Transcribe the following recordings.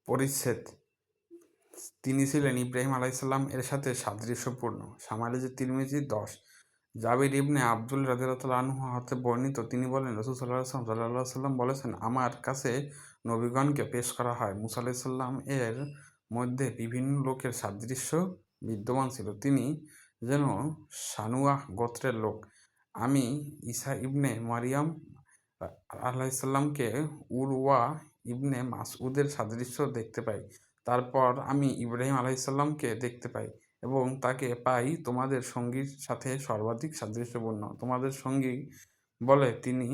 পরিচ্ছেদ। তিনি ছিলেন ইব্রাহিম আলাইসাল্লাম এর সাথে সাদৃশ্যপূর্ণ। সামাইলে তিরমিজি 10। জাবির ইবনে আব্দুল রাদিয়াল্লাহু আনহু হতে বর্ণিত, তিনি বলেন, রাসূল সাল্লাল্লাহু আলাইহি সাল্লাম বলেছেন, আমার কাছে নবীগণকে পেশ করা হয়, মুসা আলাইহিস সালাম এর মধ্যে বিভিন্ন লোকের সাদৃশ্য বিদ্যমান ছিল। তিনি যেন সানুয়াহ গোত্রের লোক। আমি ঈসা ইবনে মারিয়াম আলাইহিসসালামকে উরওয়া ইবনে মাসউদের সাদৃশ্য দেখতে পাই। তারপর আমি ইব্রাহিম আলাইহিসসালামকে দেখতে পাই এবং তাকে পাই তোমাদের সঙ্গীর সাথে সর্বাধিক সাদৃশ্যপূর্ণ। তোমাদের সঙ্গী বলে তিনি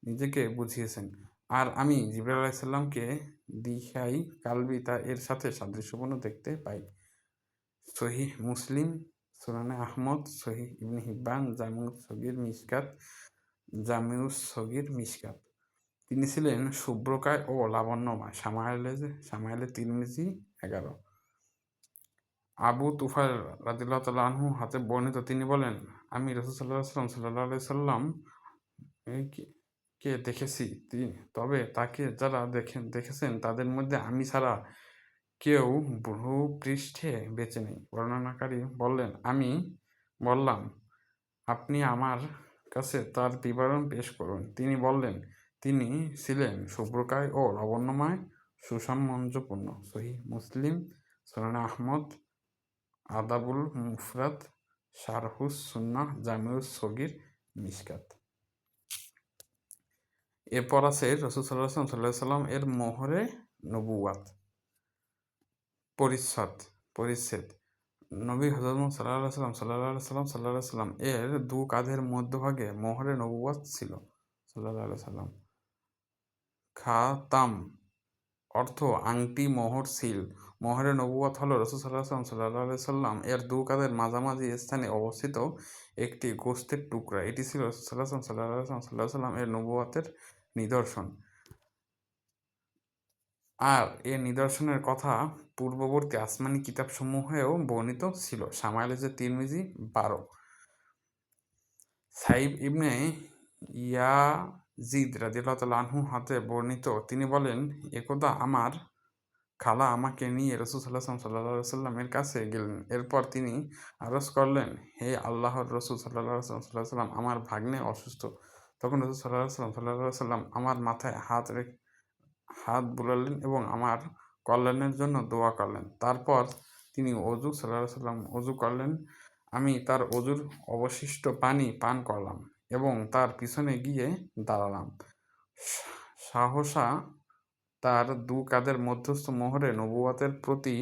নিজেকে বুঝিয়েছেন। আর আমি জিবরাইল আলাইহিসসালামকে দিহাই কালবি তা এর সাথে সাদৃশ্যপূর্ণ দেখতে পাই। সহিহ মুসলিম, সুনানে আহমদ, সহিহ ইবনে হিব্বান, জামিউস সগীর মিশকাত। তিনি ছিলেন শুভ্রকায় ও লাবণ্যময়। সামাইলে তিরমিজি 11। আবু তুফাইল রাদিয়াল্লাহু তাআলা আনহু হতে বর্ণিত, তিনি বলেন, আমি রাসূল সাল্লাল্লাহু আলাইহি সাল্লাম কে দেখেছি, তবে তাকে যারা দেখেছেন তাদের মধ্যে আমি ছাড়া কেউ ভূপৃষ্ঠে বেঁচে নেই। বর্ণনাকারী বললেন, আমি বললাম, আপনি আমার কাছে তার বিবরণ পেশ করুন। তিনি বললেন, তিনি ছিলেন শুভ্রকায় ও লাবণ্যময়, সুসামঞ্জস্যপূর্ণ। সহিহ মুসলিম, সুনানে আহমদ, আদাবুল মুফরাদ, শারহুস সুন্নাহ, জামিউস সগীর, মিশকাত। এরপর আছে রাসূল সাল্লাল্লাহু আলাইহি সাল্লাম এর মোহরে নবুওয়াত। পরিচ্ছেদ। নবী হযরত মুহাম্মদ সাল্লাল্লাহু আলাইহি সাল্লাম এর দু কাঁধের মধ্যভাগে মোহরে নবুওয়াত ছিল। সাল্লাল্লাহু আলাইহি সাল্লাম। খাতাম অর্থ আংটি, মোহর, সিল। মোহরে নবুওয়াত হলো রাসূল সাল্লাল্লাহু আলাইহি সাল্লাম এর দু কাঁধের মাঝামাঝি স্থানে অবস্থিত একটি গোশতের টুকরা। এটি ছিল রাসূল সাল্লাল্লাহু আলাইহি সাল্লাম এর নবুওয়াতের নিদর্শন। আর এ নিদর্শনের কথা পূর্ববর্তী আসমানি কিতাবসমূহেও বর্ণিত ছিল। সামাইলে তিরমিজি 12। সাইব ইবনে ইয়াজিদ রাদিয়াল্লাহু তাআলা আনহু হতে বর্ণিত, তিনি বলেন, একদা আমার খালা আমাকে নিয়ে রাসূল সাল্লাল্লাহু আলাইহি সাল্লামের কাছে গেলেন। এরপর তিনি আরজ করলেন, হে আল্লাহর রাসূল সাল্লাল্লাহু আলাইহি সাল্লাম, আমার ভাগ্নে অসুস্থ। তখন রাসূল সাল্লাল্লাহু আলাইহি সাল্লাম আমার মাথায় হাত বুলালেন এবং আমার কল্যাণের জন্য দোয়া করলেন। তারপর তিনি অজু করলেন। আমি তার অজুর অবশিষ্ট পানি পান করলাম এবং তার পিছনে গিয়ে দাঁড়ালাম। সহসা তার দু কাঁধের মধ্যস্থ মোহরে নবুওয়াতের প্রতি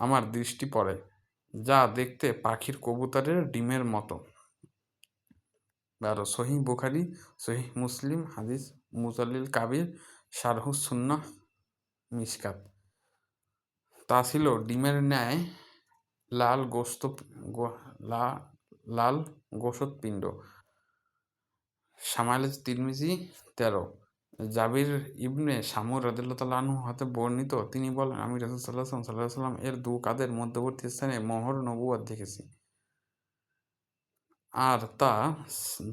আমার দৃষ্টি পড়ে, যা দেখতে পাখির কবুতরের ডিমের মতো। আর সহিহ বুখারী, সহিহ মুসলিম, হাদিস মুজাল্লিল কাবির, শারহুস সুন্নাহ, মিশকাত। তা ছিল ডিমের ন্যায় লাল গোশতপিণ্ড। সামাইলে তিরমিজি 13। জাবির ইবনে শামুর রাদিয়াল্লাহু তাআলা আনহু হতে বর্ণিত, তিনি বলেন, আমি রাসূল সাল্লাল্লাহু আলাইহি সাল্লাম এর দু কাঁধের মধ্যবর্তী স্থানে মোহর নবুওয়াত দেখেছি। আর তা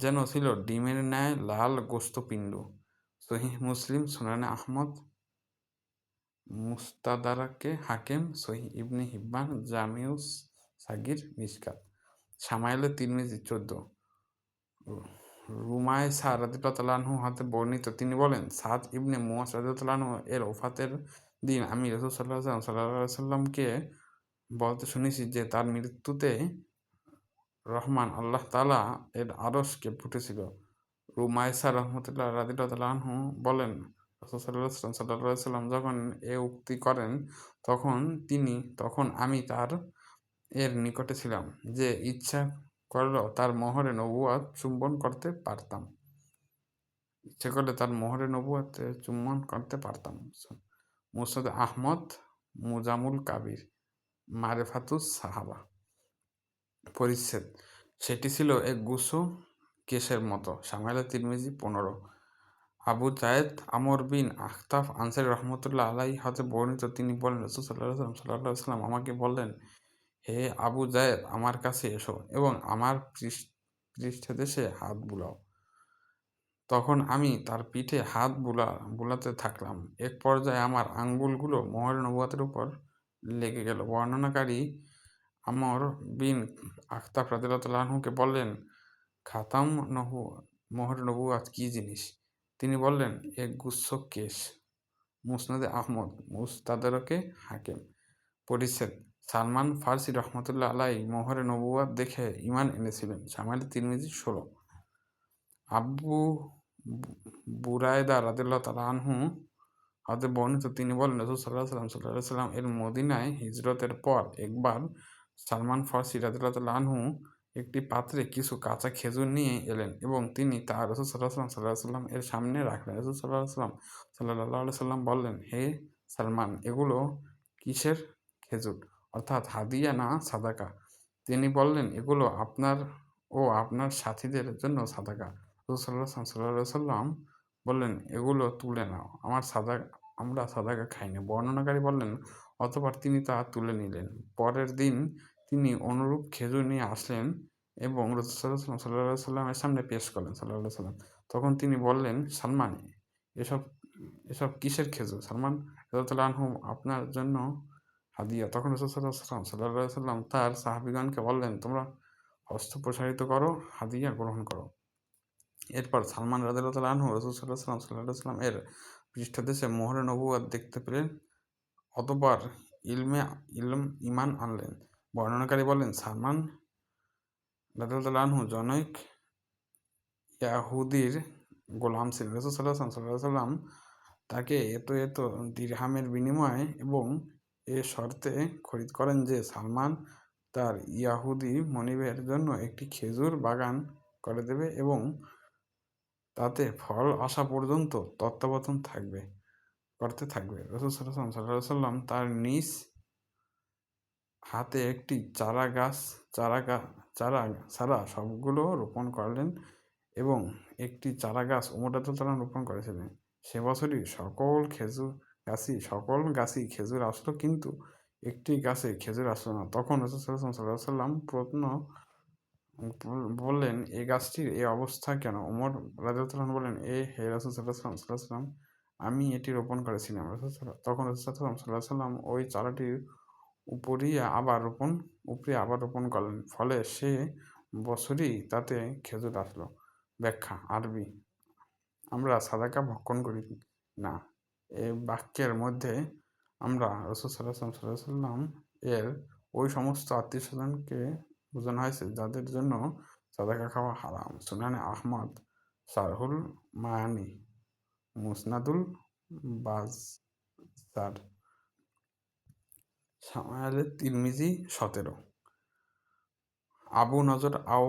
যেন ছিল ডিমের ন্যায় লাল গোশতপিণ্ড। সহিহ মুসলিম, সুনানে আহমদ, মুস্তাদরাকে হাকিম, সহিহ ইবনে হিব্বান, জামিউস সাগীর, মিশকাত। সামাইলে তিরমিজি 14। রুমায়সা রাদিয়াল্লাহু তাআলা আনহু হতে বর্ণিত, তিনি বলেন, সাদ ইবনে মুআজ রাদিয়াল্লাহু আনহু এর ওফাতের দিন আমি রাসূল সাল্লাল্লাহু আলাইহি সাল্লামকে বলতে শুনেছি যে তার মৃত্যুতে রহমান আল্লাহ তাআলা এর আরশকে ফুটেছিল। রুমায়সা রাদিয়াল্লাহু তাআলা আনহু বলেন, রাসূল সাল্লাল্লাহু আলাইহি সাল্লাম যখন এ উক্তি করেন তখন আমি তার এর নিকটে ছিলাম যে ইচ্ছা করলে তার মোহরে নবুওয়াত চুম্বন করতে পারতাম। মুসনাদ আহমদ, মুজামুল কাবির, মারেফাতুস সাহাবা। পরিচ্ছেদ। সেটি ছিল এক গুচ্ছ কেশের মতো। সামাইলে তিরমিজি 15। আবু যায়েদ আমর বিন আখতাফ আনসারী রাহমাতুল্লাহ আলাইহি হতে বর্ণিত, তিনি বলেন, রাসূল সাল্লাল্লাহু আলাইহি সাল্লাম আমাকে বললেন, হে আবু যায়েদ, আমার কাছে এসো এবং আমার পৃষ্ঠদেশে হাত বুলাও। তখন আমি তার পিঠে হাত বুলাতে থাকলাম। এক পর্যায়ে আমার আঙ্গুলগুলো মোহর নবুওয়াতের উপর লেগে গেল। বর্ণনাকারী আমর বিন আখতাব রাদিয়াল্লাহু আনহুকে বললেন, খাতাম নবু মোহর নবুওয়াত কী জিনিস? তিনি বললেন, এক গুচ্ছ কেশ। মুসনাদে আহমদ, মুস্তাদরকে হাকিম। পরিচ্ছেদ: সালমান ফার্সি রহমতুল্লাহ আলাইহি মোহরে নবুওয়াত দেখে ঈমান এনেছিলেন। শামাইল তিরমিজি 16। আবু বুরায়দা রাদিয়াল্লাহু তাআলা আনহু হতে বর্ণিত, তিনি বলেন, রাসূল সাল্লাল্লাহু আলাইহি সাল্লাম এর মদিনায় হিজরতের পর একবার সালমান ফার্সি রাদিয়াল্লাহু তাআলা আনহু একটি পাত্রে কিছু কাঁচা খেজুর নিয়ে এলেন এবং তিনি তা রাসূল সাল্লাল্লাহু আলাইহি সাল্লাম এর সামনে রাখলেন। রাসূল সাল্লাল্লাহু আলাইহি সাল্লাম বললেন, হে সালমান, এগুলো কিসের খেজুর? অর্থাৎ হাদিয়া না সাদাকা? তিনি বললেন, এগুলো আপনার ও আপনার সাথীদের জন্য সাদাকা। রাসূল সাল্লাল্লাহু আলাইহি সাল্লাম বললেন, এগুলো তুলে নাও, আমরা সাদাকা খাই না। বর্ণনাকারী বললেন, অতঃপর তিনি তা তুলে নিলেন। পরের দিন তিনি অনুরূপ খেজুর নিয়ে আসলেন এবং রাসূল সাল্লাল্লাহু আলাইহি সাল্লামের সামনে পেশ করলেন সাল্লাল্লাহু আলাইহি সাল্লাম। তখন তিনি বললেন, সালমান, এসব এসব কিসের খেজুর? সালমান রাদিয়াল্লাহু আনহু, আপনার জন্য হাদিয়া। তখন রাসূল সাল্লাল্লাহু আলাইহি সাল্লাম তার সাহাবীগণকে বললেন, তোমরা হস্ত প্রসারিত করো, হাদিয়া গ্রহণ করো। এরপর সালমান রাদিয়াল্লাহু আনহু রাসূল সাল্লাল্লাহু আলাইহি সাল্লাম এর পৃষ্ঠদেশে মোহরে নবুওয়াত দেখতে পেলেন। অতঃপর ঈমান আনলেন। বর্ণনাকারী বলেন, সালমান রাদিয়াল্লাহু আনহু জনৈক ইয়াহুদীর গোলাম ছিলেন। রাসূল সাল্লাল্লাহু আলাইহি সাল্লাম তাকে এত দিরহামের বিনিময়ে এবং এ শর্তে খরিদ করেন যে সালমান তার ইয়াহুদী মনিবের জন্য একটি খেজুর বাগান করে দেবে এবং তাতে ফল আসা পর্যন্ত তত্ত্বাবধান করতে থাকবে। রাসূল সাল্লাল্লাহু আলাইহি সাল্লাম তার নিজ হাতে একটি চারা সবগুলো রোপণ করলেন এবং একটি চারা গাছ ওমর রাদিয়াল্লাহু আনহু রোপণ করেছিলেন। সে বছরই সকল গাছই খেজুর আসলো, কিন্তু একটি গাছে খেজুর আসলো না। তখন রাসূল সাল্লাল্লাহু আলাইহি সাল্লাম বললেন, এই গাছটির এই অবস্থা কেন? ওমর রাদিয়াল্লাহু আনহু বললেন, হে রাসূল সাল্লাল্লাহু আলাইহি সাল্লাম, আমি এটি রোপণ করেছিলাম। তখন রাসূল সাল্লাল্লাহু আলাইহি সাল্লাম ওই চারাটির উপরিয়ে আবার রোপণ করলেন। ফলে সে বছরই তাতে খেজুর আসলো। ব্যাখ্যা: আরবি: আমরা সাদাকা ভক্ষণ করি না। এ বাক্যের মধ্যে আমরা রাসূল সাল্লাল্লাহু আলাইহি সাল্লাম এর ওই সমস্ত আত্মীয়স্বজনকে বোঝানো হয়েছে যাদের জন্য সাদাকা খাওয়া হারাম। সুনানে আহমদ, শারহুল মাআনি, মুসনাদুল বাজ্জার। শামাইল তিরমিজি 17। আবু নজর আও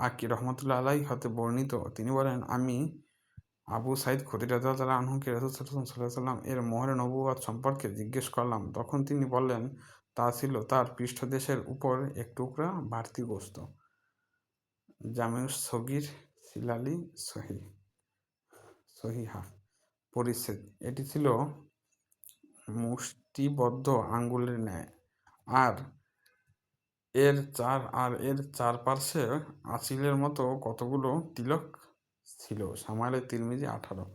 আকি রহমতুল্লাহ আলাইহি হতে বর্ণিত, তিনি বলেন, আমি আবু সাঈদ খুদরী রাদিয়াল্লাহু আনহুকে রাসূল সাল্লাল্লাহু আলাইহি সাল্লাম এর মোহরে নবুওয়াত সম্পর্কে জিজ্ঞেস করলাম। তখন তিনি বললেন, তা ছিল তার পৃষ্ঠদেশের উপর এক টুকরা বাড়তি গোশত। জামিউস সগীর, সিলালি সহিহা। পরিচ্ছেদ: এটি ছিল মুষ্টিবদ্ধ আঙ্গুলের ন্যায়, আর এর চারপার্শ্বে আঁচিলের মতো কতগুলো তিলক ছিল। শামাইল তিরমিজি 18।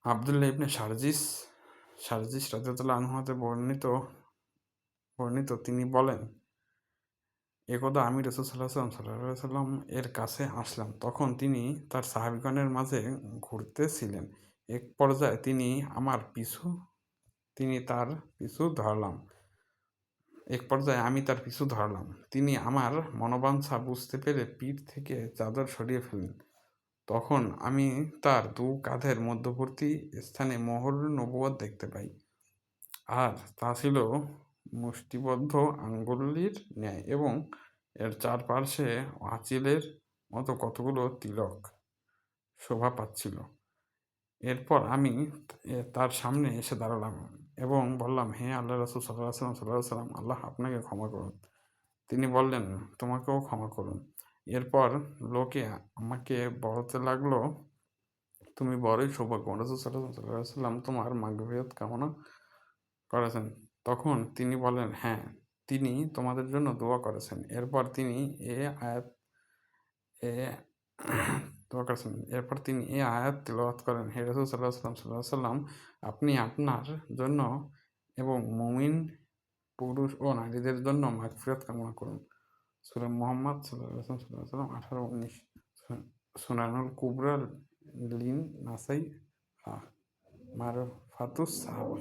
আব্দুল্লাহ ইবনে শারজিস রাদিয়াল্লাহু আনহু হতে বর্ণিত, তিনি বলেন, একদা আমি রাসূল সাল্লাল্লাহু আলাইহি সাল্লাম এর কাছে আসলাম। তখন তিনি তার সাহাবীগণের মাঝে ঘুরতেছিলেন। এক পর্যায়ে আমি তার পিছু ধরলাম। তিনি আমার মনোবাঞ্ছা বুঝতে পেরে পিঠ থেকে চাদর সরিয়ে ফেললেন। তখন আমি তার দু কাঁধের মধ্যবর্তী স্থানে মোহরে নবুওয়াত দেখতে পাই, আর তা ছিল মুষ্টিবদ্ধ আঙ্গুলের ন্যায় এবং এর চারপার্শ্বে আঁচিলের মতো কতগুলো তিলক শোভা পাচ্ছিল। এরপর আমি তার সামনে এসে দাঁড়ালাম এবং বললাম, হে আল্লাহর রাসূল সাল্লাল্লাহু আলাইহি সাল্লাম, আল্লাহ আপনাকে ক্ষমা করুন। তিনি বললেন, তোমাকেও ক্ষমা করুন। এরপর লোকে আমাকে বলতে লাগলো, তুমি বড়ই সৌভাগ্যবান, রাসূল সাল্লাল্লাহু আলাইহি সাল্লাম তোমার মাগফিরাত কামনা করেছেন। তখন তিনি বললেন, হ্যাঁ, তিনি তোমাদের জন্য দোয়া করেছেন। এরপর তিনি এ দোয়া করেছেন। এরপর তিনি এই আয়াত তিলাওয়াত করেন, হে রাসূল সাল্লাল্লাহু আলাইহি সাল্লাম, আপনি আপনার জন্য এবং মুমিন পুরুষ ও নারীদের জন্য মাগফিরাত কামনা করুন। সূরা মুহাম্মদ সাল্লাল্লাহু আলাইহি সাল্লাম 18-19, সুনানুল কুবরা লিন নাসাই, মারফাতুস সাহাবা।